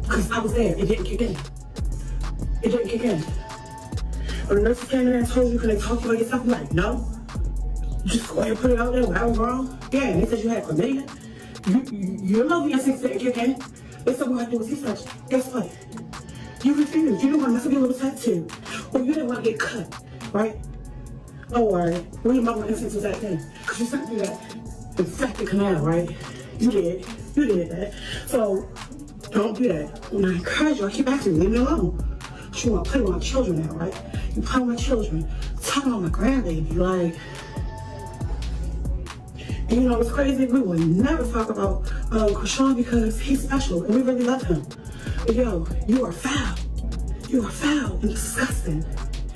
Because I was there. It didn't kick in. It didn't kick in. When the nurses came in and told you, can they talk to you about yourself? I'm like, no. Just go ahead and put it out there. What I was wrong. Yeah, and they said you had chlamydia. You know your 6 didn't kick in. They said what I do was research. Guess what? You refused. You didn't want to be a little tattoo. Or you didn't want to get cut, right? Or when your mama instance was that thing. Because you sent me that infected canal, right? You did that. So don't do that. And I encourage you, I keep asking you, leave me alone. You want to play with my children now, right? You play with my children. Talking about my grandbaby, like. And you know what's crazy? We would never talk about Chrisean because he's special and we really love him. But yo, you are foul. You are foul and disgusting.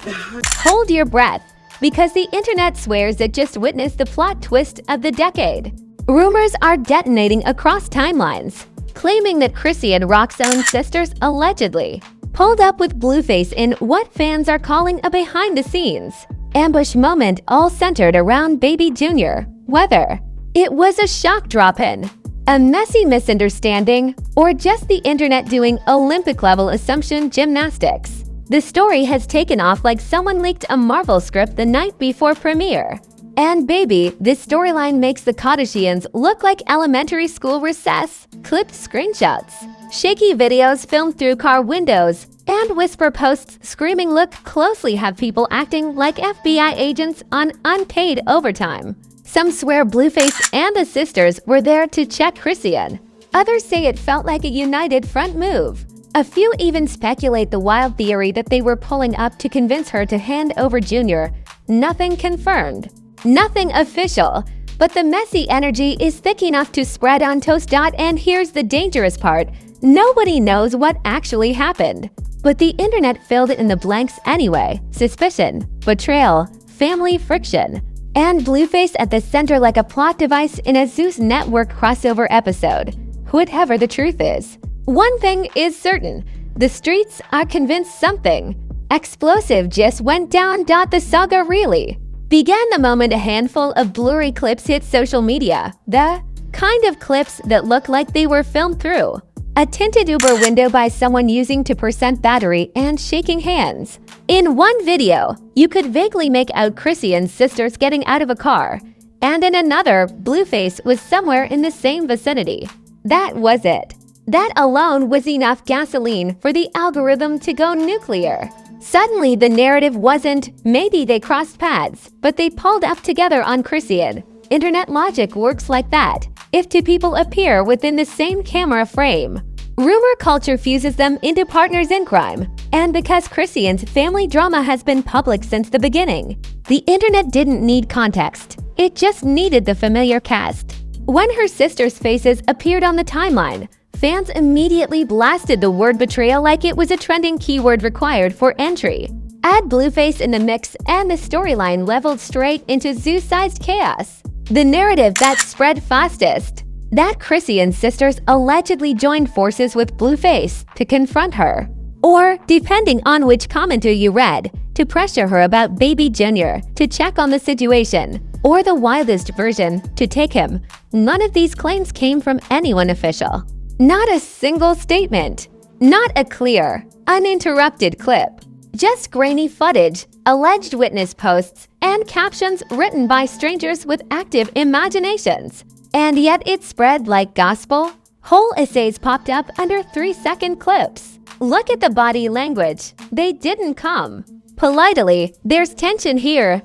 Hold your breath, because the internet swears it just witnessed the plot twist of the decade. Rumors are detonating across timelines, claiming that Chrisean Rock's own sisters allegedly pulled up with Blueface in what fans are calling a behind-the-scenes ambush moment, all centered around baby Junior. Whether it was a shock drop-in, a messy misunderstanding, or just the internet doing Olympic-level assumption gymnastics, the story has taken off like someone leaked a Marvel script the night before premiere. And baby, this storyline makes the Kardashians look like elementary school recess, clipped screenshots, shaky videos filmed through car windows, and whisper posts screaming look closely have people acting like FBI agents on unpaid overtime. Some swear Blueface and the sisters were there to check Chrisean. Others say it felt like a united front move. A few even speculate the wild theory that they were pulling up to convince her to hand over Junior. Nothing confirmed. Nothing official. But the messy energy is thick enough to spread on toast. And here's the dangerous part. Nobody knows what actually happened. But the internet filled in the blanks anyway. Suspicion, betrayal, family friction, and Blueface at the center like a plot device in a Zeus Network crossover episode. Whatever the truth is, one thing is certain. The streets are convinced something explosive just went down. The saga really began the moment a handful of blurry clips hit social media. The kind of clips that look like they were filmed through a tinted Uber window by someone using 2% battery and shaking hands. In one video, you could vaguely make out Chrisean's sisters getting out of a car, and in another, Blueface was somewhere in the same vicinity. That was it. That alone was enough gasoline for the algorithm to go nuclear. Suddenly, the narrative wasn't maybe they crossed paths, but they pulled up together on Chrisean. Internet logic works like that. If two people appear within the same camera frame, rumor culture fuses them into partners in crime. And because Chrisean's family drama has been public since the beginning, the internet didn't need context. It just needed the familiar cast. When her sisters' faces appeared on the timeline, fans immediately blasted the word betrayal like it was a trending keyword required for entry. Add Blueface in the mix and the storyline leveled straight into Zeus-sized chaos. The narrative that spread fastest, that Chrisean's sisters allegedly joined forces with Blueface to confront her. Or, depending on which commenter you read, to pressure her about baby Junior, to check on the situation, or the wildest version, to take him. None of these claims came from anyone official. Not a single statement. Not a clear, uninterrupted clip. Just grainy footage, alleged witness posts, and captions written by strangers with active imaginations. And yet it spread like gospel. Whole essays popped up under 3-second clips. Look at the body language. They didn't come politely. There's tension here.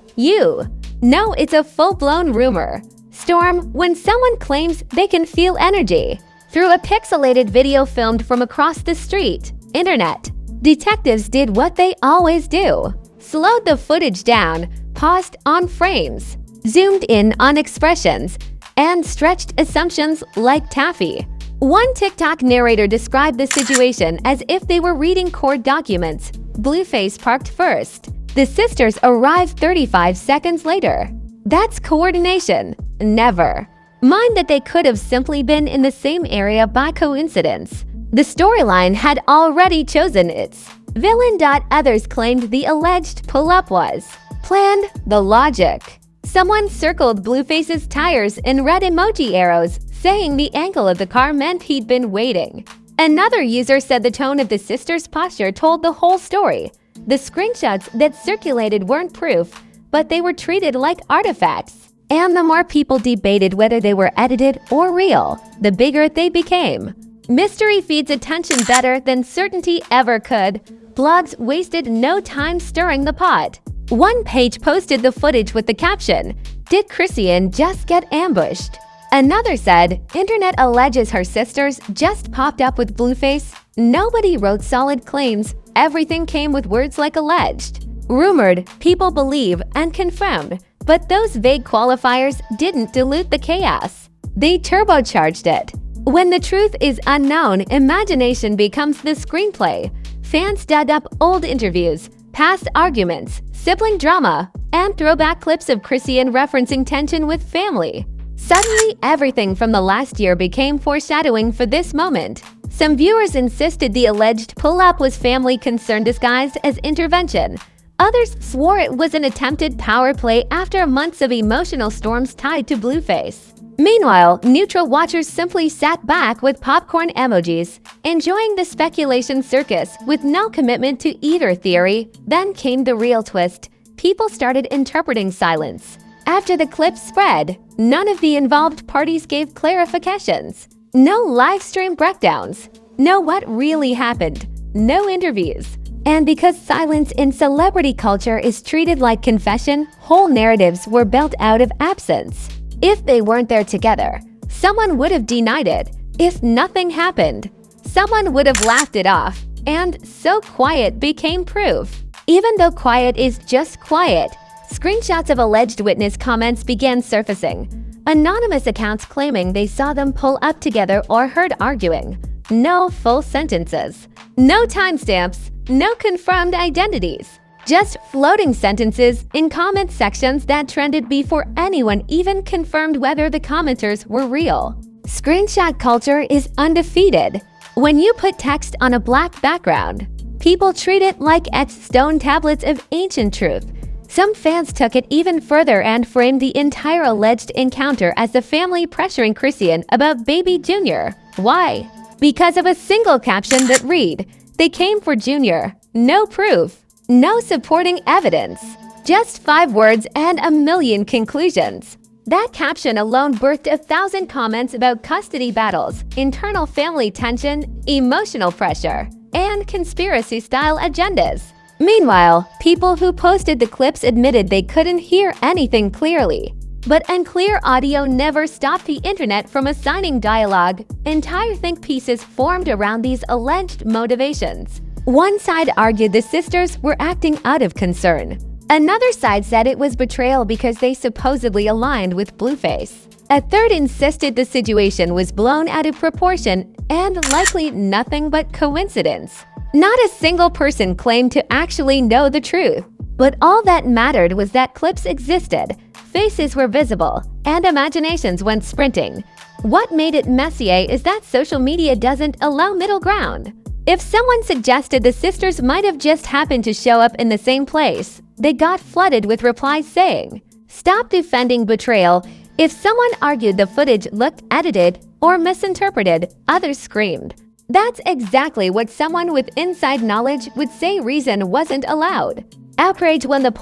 No, it's a full-blown rumor storm when someone claims they can feel energy through a pixelated video filmed from across the street. Internet detectives did what they always do. Slowed the footage down, paused on frames, zoomed in on expressions, and stretched assumptions like taffy. One TikTok narrator described the situation as if they were reading court documents. Blueface parked first. The sisters arrived 35 seconds later. That's coordination. Never. Mind that they could have simply been in the same area by coincidence. The storyline had already chosen its villain. Others claimed the alleged pull-up was planned. The logic. Someone circled Blueface's tires in red emoji arrows, saying the angle of the car meant he'd been waiting. Another user said the tone of the sisters' posture told the whole story. The screenshots that circulated weren't proof, but they were treated like artifacts. And the more people debated whether they were edited or real, the bigger they became. Mystery feeds attention better than certainty ever could. Blogs wasted no time stirring the pot. One page posted the footage with the caption, "Did Chrisean just get ambushed?" Another said, "Internet alleges her sisters just popped up with Blueface." Nobody wrote solid claims. Everything came with words like alleged, rumored, people believe, and confirmed. But those vague qualifiers didn't dilute the chaos. They turbocharged it. When the truth is unknown, imagination becomes the screenplay. Fans dug up old interviews, past arguments, sibling drama, and throwback clips of Chrisean referencing tension with family. Suddenly, everything from the last year became foreshadowing for this moment. Some viewers insisted the alleged pull-up was family concern disguised as intervention. Others swore it was an attempted power play after months of emotional storms tied to Blueface. Meanwhile, neutral watchers simply sat back with popcorn emojis, enjoying the speculation circus with no commitment to either theory. Then came the real twist. People started interpreting silence. After the clip spread, none of the involved parties gave clarifications. No live stream breakdowns. No what really happened. No interviews. And because silence in celebrity culture is treated like confession, whole narratives were built out of absence. If they weren't there together, someone would have denied it. If nothing happened, someone would have laughed it off. And so quiet became proof. Even though quiet is just quiet, screenshots of alleged witness comments began surfacing. Anonymous accounts claiming they saw them pull up together or heard arguing. No full sentences. No timestamps. No confirmed identities. Just floating sentences in comment sections that trended before anyone even confirmed whether the commenters were real. Screenshot culture is undefeated. When you put text on a black background, people treat it like etched stone tablets of ancient truth. Some fans took it even further and framed the entire alleged encounter as the family pressuring Chrisean about baby Junior. Why? Because of a single caption that read, "They came for Junior." No proof. No supporting evidence. Just 5 words and a million conclusions. That caption alone birthed 1,000 comments about custody battles, internal family tension, emotional pressure, and conspiracy-style agendas. Meanwhile, people who posted the clips admitted they couldn't hear anything clearly. But unclear audio never stopped the internet from assigning dialogue. Entire think pieces formed around these alleged motivations. One side argued the sisters were acting out of concern. Another side said it was betrayal because they supposedly aligned with Blueface. A third insisted the situation was blown out of proportion and likely nothing but coincidence. Not a single person claimed to actually know the truth. But all that mattered was that clips existed, faces were visible, and imaginations went sprinting. What made it messier is that social media doesn't allow middle ground. If someone suggested the sisters might have just happened to show up in the same place, they got flooded with replies saying, "Stop defending betrayal." If someone argued the footage looked edited or misinterpreted, others screamed. That's exactly what someone with inside knowledge would say reason wasn't allowed. Outrage when the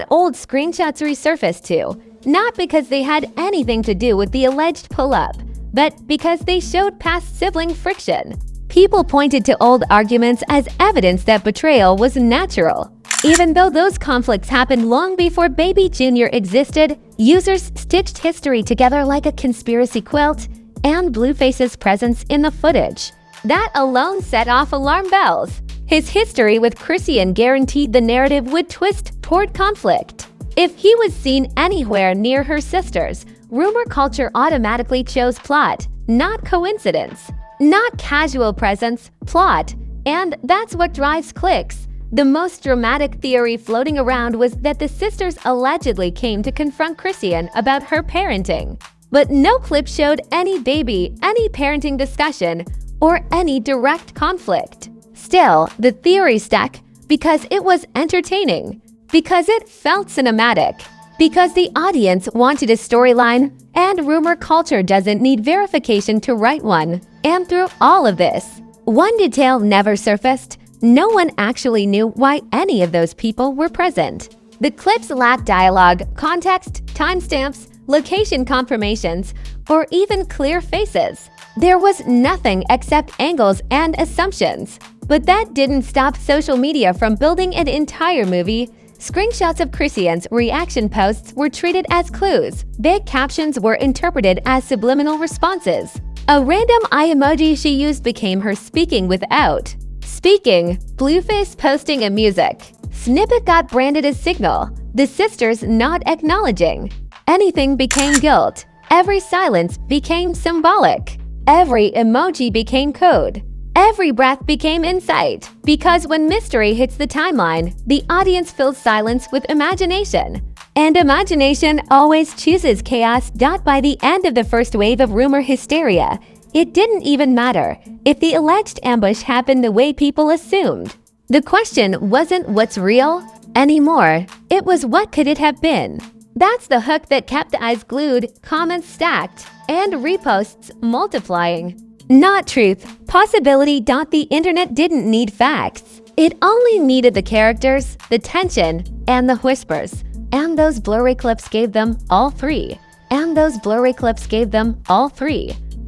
old screenshots resurfaced too, not because they had anything to do with the alleged pull-up, but because they showed past sibling friction. People pointed to old arguments as evidence that betrayal was natural. Even though those conflicts happened long before baby Junior existed, users stitched history together like a conspiracy quilt and Blueface's presence in the footage. That alone set off alarm bells. His history with Chrisean guaranteed the narrative would twist toward conflict. If he was seen anywhere near her sisters, rumor culture automatically chose plot, not coincidence. Not casual presence, plot. And that's what drives clicks. The most dramatic theory floating around was that the sisters allegedly came to confront Chrisean about her parenting. But no clip showed any baby, any parenting discussion, or any direct conflict. Still, the theory stuck because it was entertaining, because it felt cinematic, because the audience wanted a storyline, and rumor culture doesn't need verification to write one. And through all of this, One detail never surfaced. No one actually knew why any of those people were present. The clips lacked dialogue, context, timestamps, location confirmations, or even clear faces. There was nothing except angles and assumptions. But that didn't stop social media from building an entire movie. Screenshots of Chrisean's reaction posts were treated as clues. Big captions were interpreted as subliminal responses. A random eye emoji she used became her speaking without. Speaking, Blueface posting a music. Snippet got branded as signal. The sisters not acknowledging. Anything became guilt. Every silence became symbolic. Every emoji became code. Every breath became insight. Because when mystery hits the timeline, the audience fills silence with imagination. And imagination always chooses chaos. By the end of the first wave of rumor hysteria, it didn't even matter if the alleged ambush happened the way people assumed. The question wasn't what's real anymore, it was what could it have been. That's the hook that kept eyes glued, comments stacked, and reposts multiplying. Not truth, possibility. The internet didn't need facts. It only needed the characters, the tension, and the whispers. And those blurry clips gave them all three.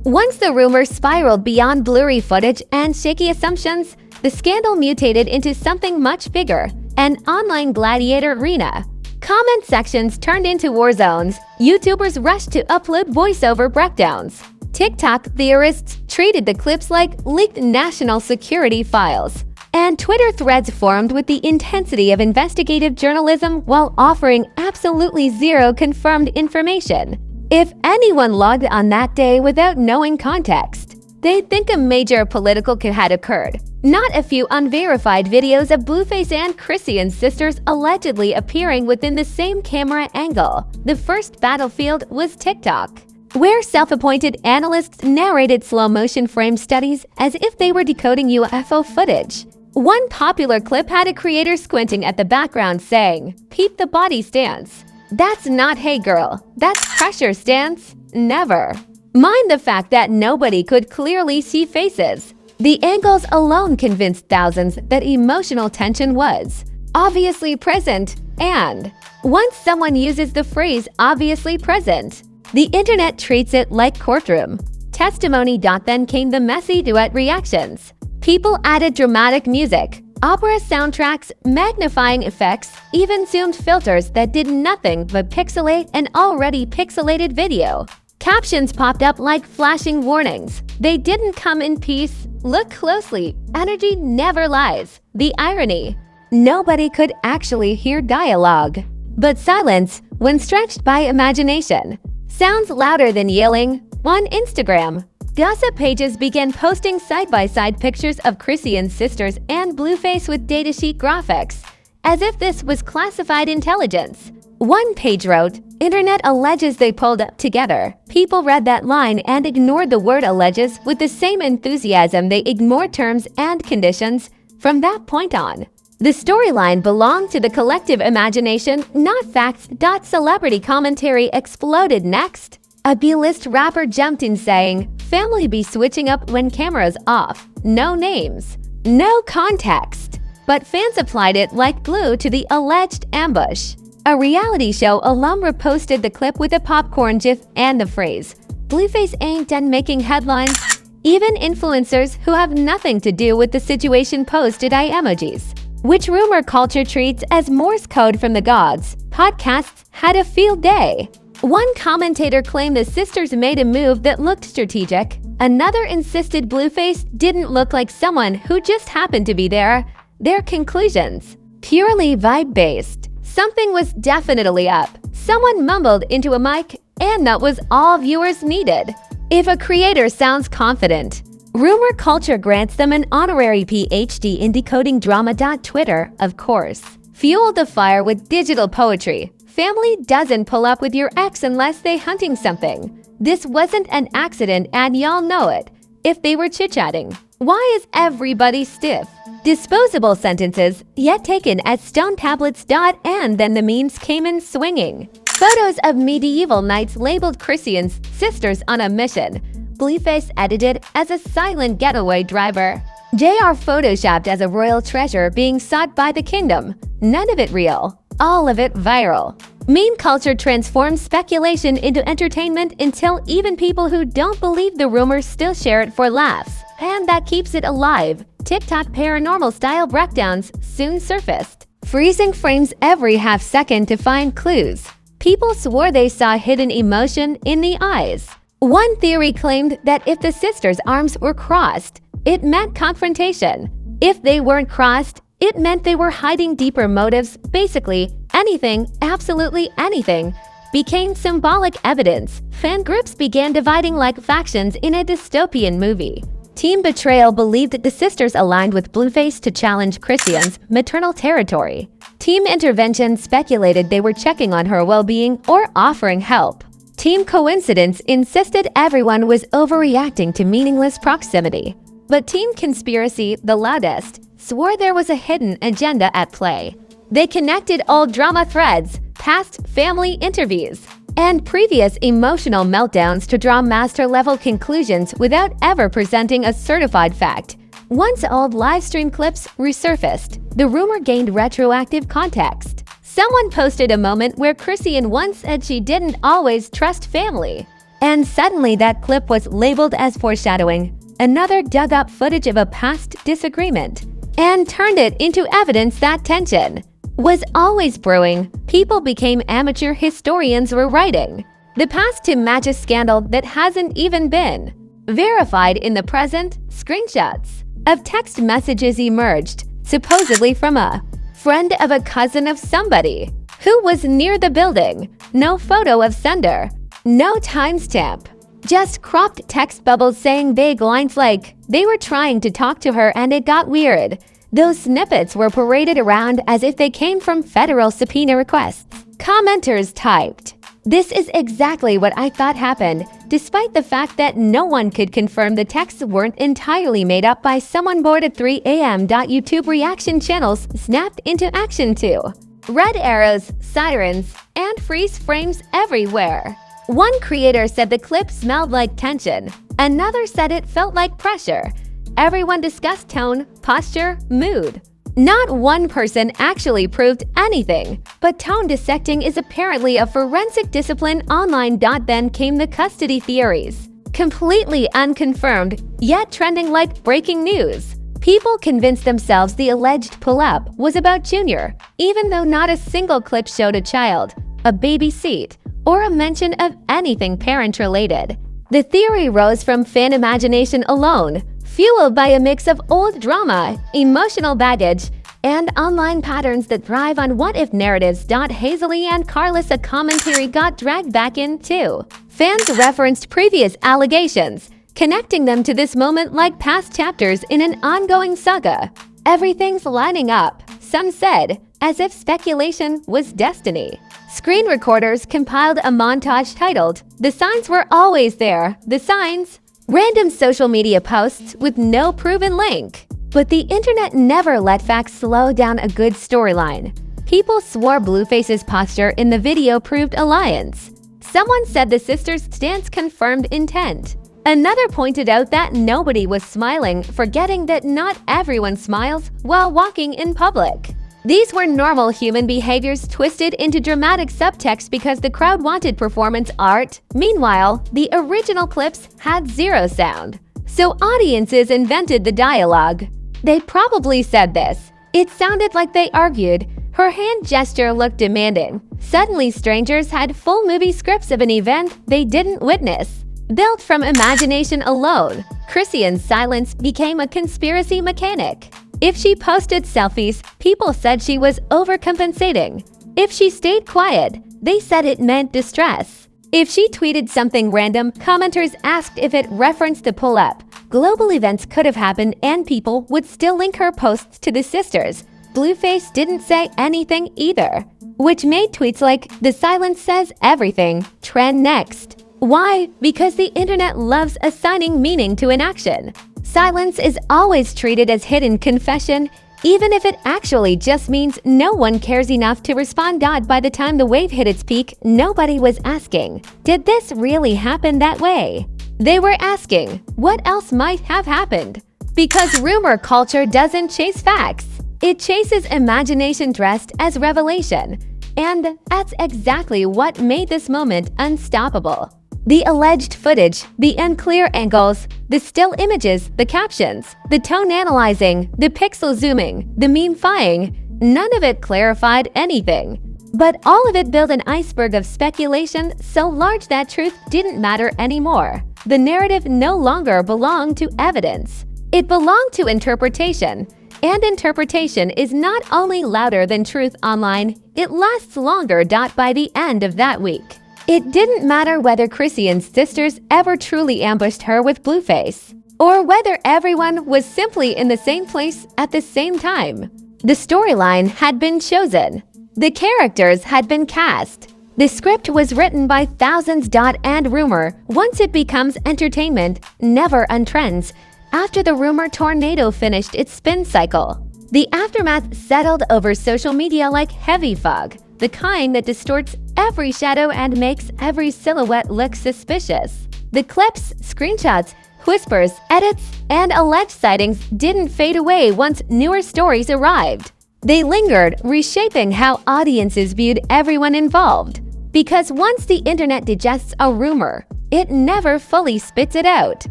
Once the rumors spiraled beyond blurry footage and shaky assumptions, the scandal mutated into something much bigger, an online gladiator arena. Comment sections turned into war zones. YouTubers rushed to upload voiceover breakdowns. TikTok theorists treated the clips like leaked national security files. And Twitter threads formed with the intensity of investigative journalism while offering absolutely zero confirmed information. If anyone logged on that day without knowing context, they'd think a major political coup had occurred. Not a few unverified videos of Blueface and Chrisean's sisters allegedly appearing within the same camera angle. The first battlefield was TikTok, where self-appointed analysts narrated slow-motion frame studies as if they were decoding UFO footage. One popular clip had a creator squinting at the background saying, "Peep the body stance." That's not "hey girl," that's pressure stance. Never. Mind the fact that nobody could clearly see faces. The angles alone convinced thousands that emotional tension was obviously present, and once someone uses the phrase "obviously present," the internet treats it like courtroom testimony. Then came the messy duet reactions. People added dramatic music, opera soundtracks, magnifying effects, even zoomed filters that did nothing but pixelate an already pixelated video. Captions popped up like flashing warnings. They didn't come in peace. Look closely. Energy never lies. The irony. Nobody could actually hear dialogue. But silence, when stretched by imagination, sounds louder than yelling. On Instagram, gossip pages began posting side-by-side pictures of Chrisean's sisters and Blueface with datasheet graphics, as if this was classified intelligence. One page wrote, "Internet alleges they pulled up together." People read that line and ignored the word alleges with the same enthusiasm they ignored terms and conditions. From that point on, the storyline belonged to the collective imagination, not facts. Celebrity commentary exploded next. A B-list rapper jumped in saying, "Family be switching up when cameras off. No names, no context." But fans applied it like glue to the alleged ambush. A reality show alum reposted the clip with a popcorn gif and the phrase, "Blueface ain't done making headlines." Even influencers who have nothing to do with the situation posted eye emojis, which rumor culture treats as Morse code from the gods. Podcasts had a field day. One commentator claimed the sisters made a move that looked strategic. Another insisted Blueface didn't look like someone who just happened to be there. Their conclusions, purely vibe-based. Something was definitely up. Someone mumbled into a mic, and that was all viewers needed. If a creator sounds confident, rumor culture grants them an honorary PhD in decoding drama. Twitter, of course, fueled the fire with digital poetry. Family doesn't pull up with your ex unless they hunting something. This wasn't an accident and y'all know it. If they were chit-chatting, why is everybody stiff? Disposable sentences, yet taken as stone tablets. And then the memes came in swinging. Photos of medieval knights labeled Chrisean's sisters on a mission, Blueface edited as a silent getaway driver. JR photoshopped as a royal treasure being sought by the kingdom. None of it real. All of it viral. Meme culture transforms speculation into entertainment until even people who don't believe the rumors still share it for laughs. And that keeps it alive. TikTok paranormal-style breakdowns soon surfaced, freezing frames every half second to find clues. People swore they saw hidden emotion in the eyes. One theory claimed that if the sisters' arms were crossed, it meant confrontation. If they weren't crossed, it meant they were hiding deeper motives. Basically, anything, absolutely anything, became symbolic evidence. Fan groups began dividing like factions in a dystopian movie. Team Betrayal believed that the sisters aligned with Blueface to challenge Chrisean's maternal territory. Team Intervention speculated they were checking on her well-being or offering help. Team Coincidence insisted everyone was overreacting to meaningless proximity. But Team Conspiracy, the loudest, swore there was a hidden agenda at play. They connected old drama threads, past family interviews, and previous emotional meltdowns to draw master-level conclusions without ever presenting a certified fact. Once old livestream clips resurfaced, the rumor gained retroactive context. Someone posted a moment where Chrisean once said she didn't always trust family. And suddenly that clip was labeled as foreshadowing. Another dug up footage of a past disagreement and turned it into evidence that tension was always brewing. People became amateur historians were writing the past to match a scandal that hasn't even been verified in the present. Screenshots of text messages emerged, supposedly from a friend of a cousin of somebody who was near the building. No photo of sender, no timestamp. Just cropped text bubbles saying vague lines like, they were trying to talk to her and it got weird. Those snippets were paraded around as if they came from federal subpoena requests. Commenters typed, "This is exactly what I thought happened," despite the fact that no one could confirm the texts weren't entirely made up by someone bored at 3 a.m. YouTube reaction channels snapped into action too. Red arrows, sirens, and freeze frames everywhere. One creator said the clip smelled like tension. Another said it felt like pressure. Everyone discussed tone, posture, mood. Not one person actually proved anything, but tone dissecting is apparently a forensic discipline online. Then came the custody theories. Completely unconfirmed, yet trending like breaking news. People convinced themselves the alleged pull-up was about Junior, even though not a single clip showed a child, a baby seat, or a mention of anything parent-related. The theory rose from fan imagination alone, fueled by a mix of old drama, emotional baggage, and online patterns that thrive on what-if narratives. Hazily and Carlos, a commentary, got dragged back in too. Fans referenced previous allegations, connecting them to this moment like past chapters in an ongoing saga. Everything's lining up, some said, as if speculation was destiny. Screen recorders compiled a montage titled, "The Signs Were Always There, The Signs." Random social media posts with no proven link. But the internet never let facts slow down a good storyline. People swore Blueface's posture in the video proved alliance. Someone said the sisters' stance confirmed intent. Another pointed out that nobody was smiling, forgetting that not everyone smiles while walking in public. These were normal human behaviors twisted into dramatic subtext because the crowd wanted performance art. Meanwhile, the original clips had zero sound. So audiences invented the dialogue. They probably said this. It sounded like they argued. Her hand gesture looked demanding. Suddenly, strangers had full movie scripts of an event they didn't witness. Built from imagination alone, Chrisean's silence became a conspiracy mechanic. If she posted selfies, people said she was overcompensating. If she stayed quiet, they said it meant distress. If she tweeted something random, commenters asked if it referenced the pull-up. Global events could have happened and people would still link her posts to the sisters. Blueface didn't say anything either, which made tweets like, "The silence says everything," trend next. Why? Because the internet loves assigning meaning to inaction. Silence is always treated as hidden confession, even if it actually just means no one cares enough to respond. By the time the wave hit its peak, nobody was asking, did this really happen that way? They were asking, what else might have happened? Because rumor culture doesn't chase facts. It chases imagination dressed as revelation. And that's exactly what made this moment unstoppable. The alleged footage, the unclear angles, the still images, the captions, the tone analyzing, the pixel zooming, the meme-fying, none of it clarified anything. But all of it built an iceberg of speculation so large that truth didn't matter anymore. The narrative no longer belonged to evidence. It belonged to interpretation. And interpretation is not only louder than truth online, it lasts longer. By the end of that week, it didn't matter whether Chrisean's sisters ever truly ambushed her with Blueface, or whether everyone was simply in the same place at the same time. The storyline had been chosen. The characters had been cast. The script was written by thousands. And rumor, once it becomes entertainment, never untrends. After the rumor tornado finished its spin cycle, the aftermath settled over social media like heavy fog, the kind that distorts every shadow and makes every silhouette look suspicious. The clips, screenshots, whispers, edits, and alleged sightings didn't fade away once newer stories arrived. They lingered, reshaping how audiences viewed everyone involved. Because once the internet digests a rumor, it never fully spits it out.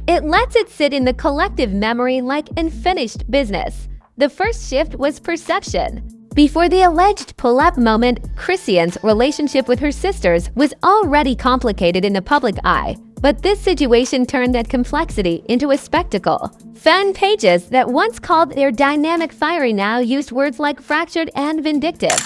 It lets it sit in the collective memory like unfinished business. The first shift was perception. Before the alleged pull-up moment, Chrisean's relationship with her sisters was already complicated in the public eye. But this situation turned that complexity into a spectacle. Fan pages that once called their dynamic fiery now used words like fractured and vindictive,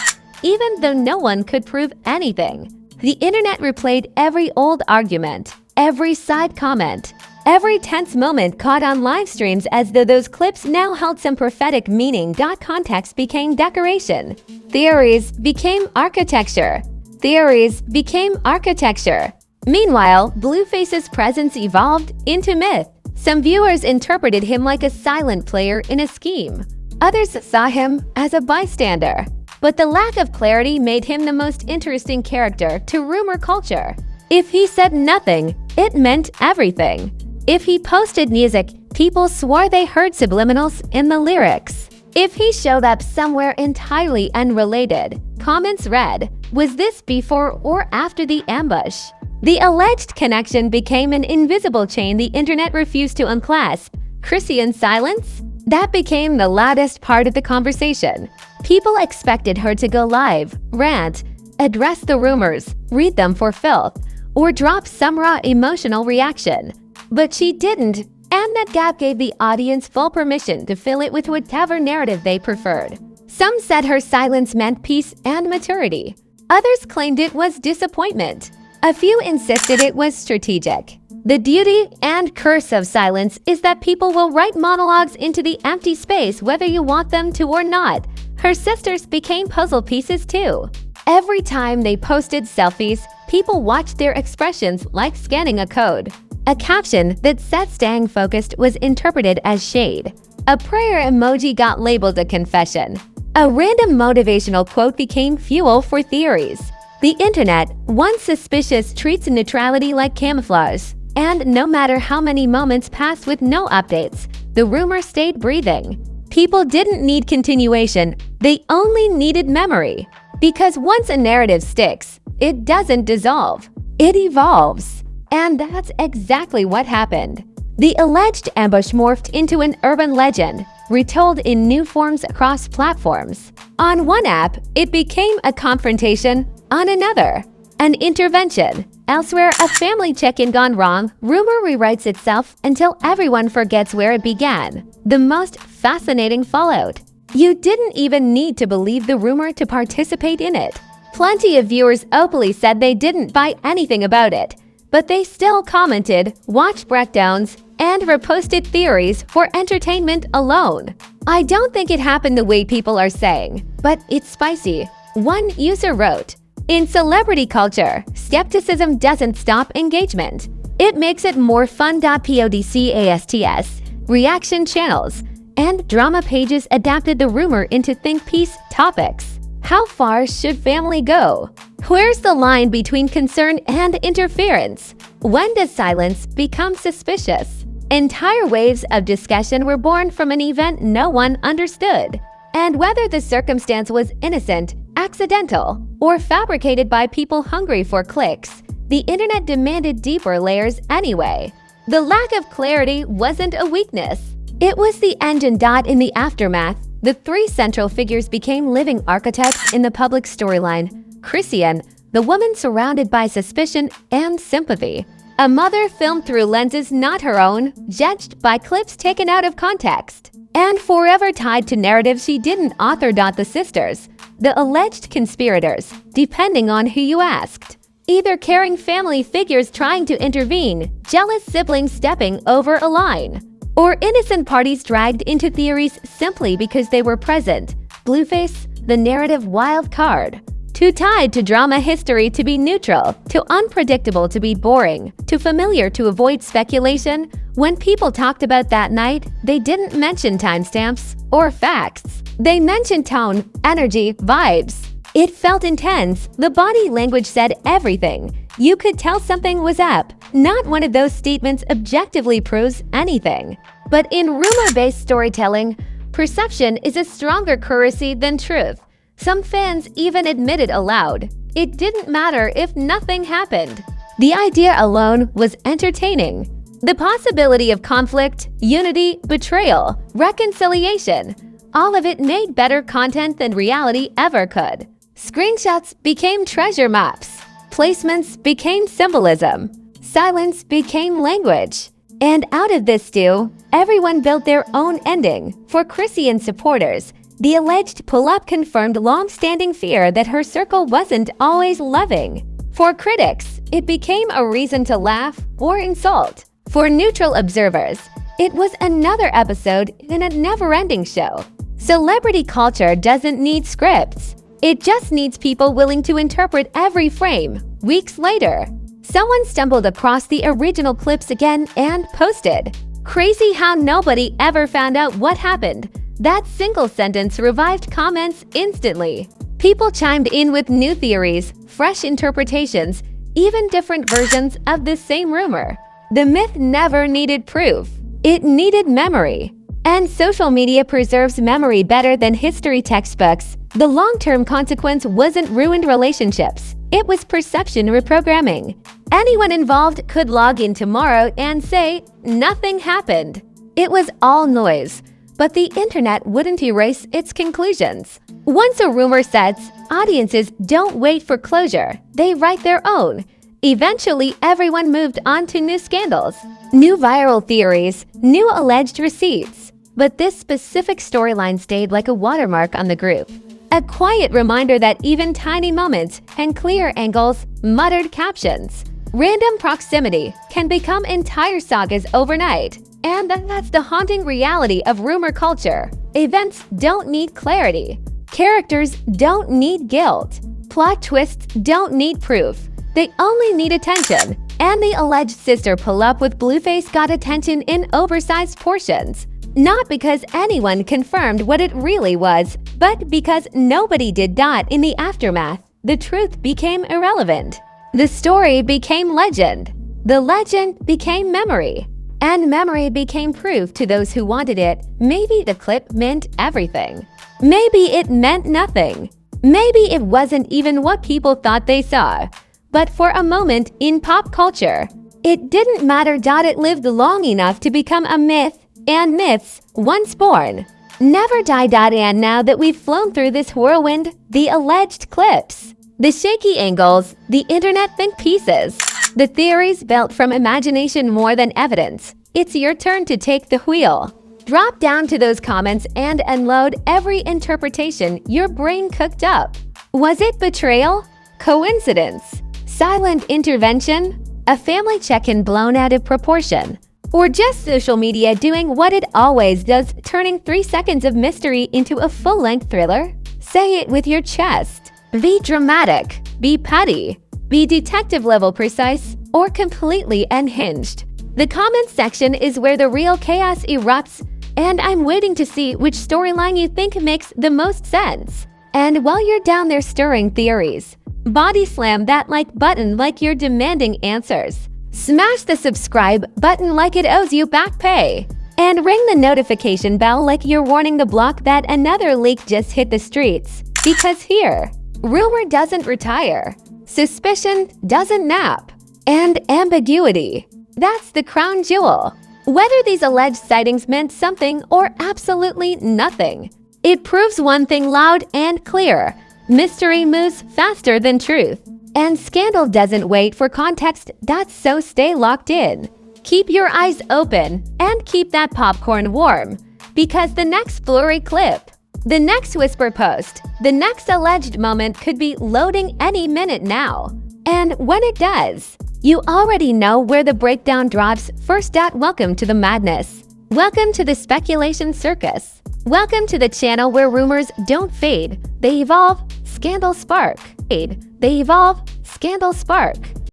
even though no one could prove anything. The internet replayed every old argument, every side comment, every tense moment caught on live streams as though those clips now held some prophetic meaning. Context became decoration. Theories became architecture. Theories became architecture. Meanwhile, Blueface's presence evolved into myth. Some viewers interpreted him like a silent player in a scheme. Others saw him as a bystander. But the lack of clarity made him the most interesting character to rumor culture. If he said nothing, it meant everything. If he posted music, people swore they heard subliminals in the lyrics. If he showed up somewhere entirely unrelated, comments read, "Was this before or after the ambush?" The alleged connection became an invisible chain the internet refused to unclasp. Chrisean's silence? That became the loudest part of the conversation. People expected her to go live, rant, address the rumors, read them for filth, or drop some raw emotional reaction. But she didn't, and that gap gave the audience full permission to fill it with whatever narrative they preferred. Some said her silence meant peace and maturity. Others claimed it was disappointment. A few insisted it was strategic. The beauty and curse of silence is that people will write monologues into the empty space whether you want them to or not. Her sisters became puzzle pieces too. Every time they posted selfies, people watched their expressions like scanning a code. A caption that said staying focused was interpreted as shade. A prayer emoji got labeled a confession. A random motivational quote became fuel for theories. The internet, once suspicious, treats neutrality like camouflage. And no matter how many moments passed with no updates, the rumor stayed breathing. People didn't need continuation, they only needed memory. Because once a narrative sticks, it doesn't dissolve, it evolves. And that's exactly what happened. The alleged ambush morphed into an urban legend, retold in new forms across platforms. On one app, it became a confrontation, on another, an intervention. Elsewhere, a family check-in gone wrong, rumor rewrites itself until everyone forgets where it began. The most fascinating fallout. You didn't even need to believe the rumor to participate in it. Plenty of viewers openly said they didn't buy anything about it, but they still commented, watched breakdowns, and reposted theories for entertainment alone. I don't think it happened the way people are saying, but it's spicy. One user wrote, "In celebrity culture, skepticism doesn't stop engagement. It makes it more fun. Podcasts, reaction channels, and drama pages adapted the rumor into think piece topics. How far should family go? Where's the line between concern and interference? When does silence become suspicious? Entire waves of discussion were born from an event no one understood. And whether the circumstance was innocent, accidental, or fabricated by people hungry for clicks, the internet demanded deeper layers anyway. The lack of clarity wasn't a weakness. It was the engine. In the aftermath, the three central figures became living architects in the public storyline. Chrisean, the woman surrounded by suspicion and sympathy. A mother filmed through lenses not her own, judged by clips taken out of context. And forever tied to narratives she didn't author. The sisters, the alleged conspirators, depending on who you asked. Either caring family figures trying to intervene, jealous siblings stepping over a line, or innocent parties dragged into theories simply because they were present. Blueface, the narrative wild card. Too tied to drama history to be neutral, too unpredictable to be boring, too familiar to avoid speculation. When people talked about that night, they didn't mention timestamps or facts. They mentioned tone, energy, vibes. It felt intense. The body language said everything. You could tell something was up. Not one of those statements objectively proves anything. But in rumor-based storytelling, perception is a stronger currency than truth. Some fans even admitted aloud, it didn't matter if nothing happened. The idea alone was entertaining. The possibility of conflict, unity, betrayal, reconciliation, all of it made better content than reality ever could. Screenshots became treasure maps. Placements became symbolism. Silence became language. And out of this stew, everyone built their own ending. For Chrisean supporters, the alleged pull-up confirmed long-standing fear that her circle wasn't always loving. For critics, it became a reason to laugh or insult. For neutral observers, it was another episode in a never-ending show. Celebrity culture doesn't need scripts. It just needs people willing to interpret every frame. Weeks later, someone stumbled across the original clips again and posted, "Crazy how nobody ever found out what happened." That single sentence revived comments instantly. People chimed in with new theories, fresh interpretations, even different versions of the same rumor. The myth never needed proof. It needed memory. And social media preserves memory better than history textbooks. The long-term consequence wasn't ruined relationships. It was perception reprogramming. Anyone involved could log in tomorrow and say, nothing happened. It was all noise. But the internet wouldn't erase its conclusions. Once a rumor sets, audiences don't wait for closure. They write their own. Eventually, everyone moved on to new scandals, new viral theories, new alleged receipts. But this specific storyline stayed like a watermark on the group. A quiet reminder that even tiny moments and clear angles, muttered captions, random proximity can become entire sagas overnight. And that's the haunting reality of rumor culture. Events don't need clarity. Characters don't need guilt. Plot twists don't need proof. They only need attention. And the alleged sister pull-up with Blueface got attention in oversized portions. Not because anyone confirmed what it really was, but because nobody did. In the aftermath, the truth became irrelevant. The story became legend. The legend became memory. And memory became proof to those who wanted it. Maybe the clip meant everything. Maybe it meant nothing. Maybe it wasn't even what people thought they saw. But for a moment in pop culture, it didn't matter. It lived long enough to become a myth, and myths, once born, never die. And now that we've flown through this whirlwind, the alleged clips, the shaky angles, the internet think pieces, the theories built from imagination more than evidence, it's your turn to take the wheel. Drop down to those comments and unload every interpretation your brain cooked up. Was it betrayal? Coincidence? Silent intervention? A family check-in blown out of proportion? Or just social media doing what it always does, turning 3 seconds of mystery into a full-length thriller? Say it with your chest. Be dramatic. Be petty. Be detective-level precise, or completely unhinged. The comments section is where the real chaos erupts, and I'm waiting to see which storyline you think makes the most sense. And while you're down there stirring theories, body slam that like button like you're demanding answers. Smash the subscribe button like it owes you back pay. And ring the notification bell like you're warning the block that another leak just hit the streets. Because here, rumor doesn't retire, suspicion doesn't nap, and ambiguity, that's the crown jewel. Whether these alleged sightings meant something or absolutely nothing, it proves one thing loud and clear: mystery moves faster than truth. And scandal doesn't wait for context, so stay locked in. Keep your eyes open and keep that popcorn warm, because the next flurry clip, the next whisper post, the next alleged moment could be loading any minute now. And when it does, you already know where the breakdown drops. First out, welcome to the madness. Welcome to the speculation circus. Welcome to the channel where rumors don't fade, they evolve, scandal spark. They evolve, scandal spark.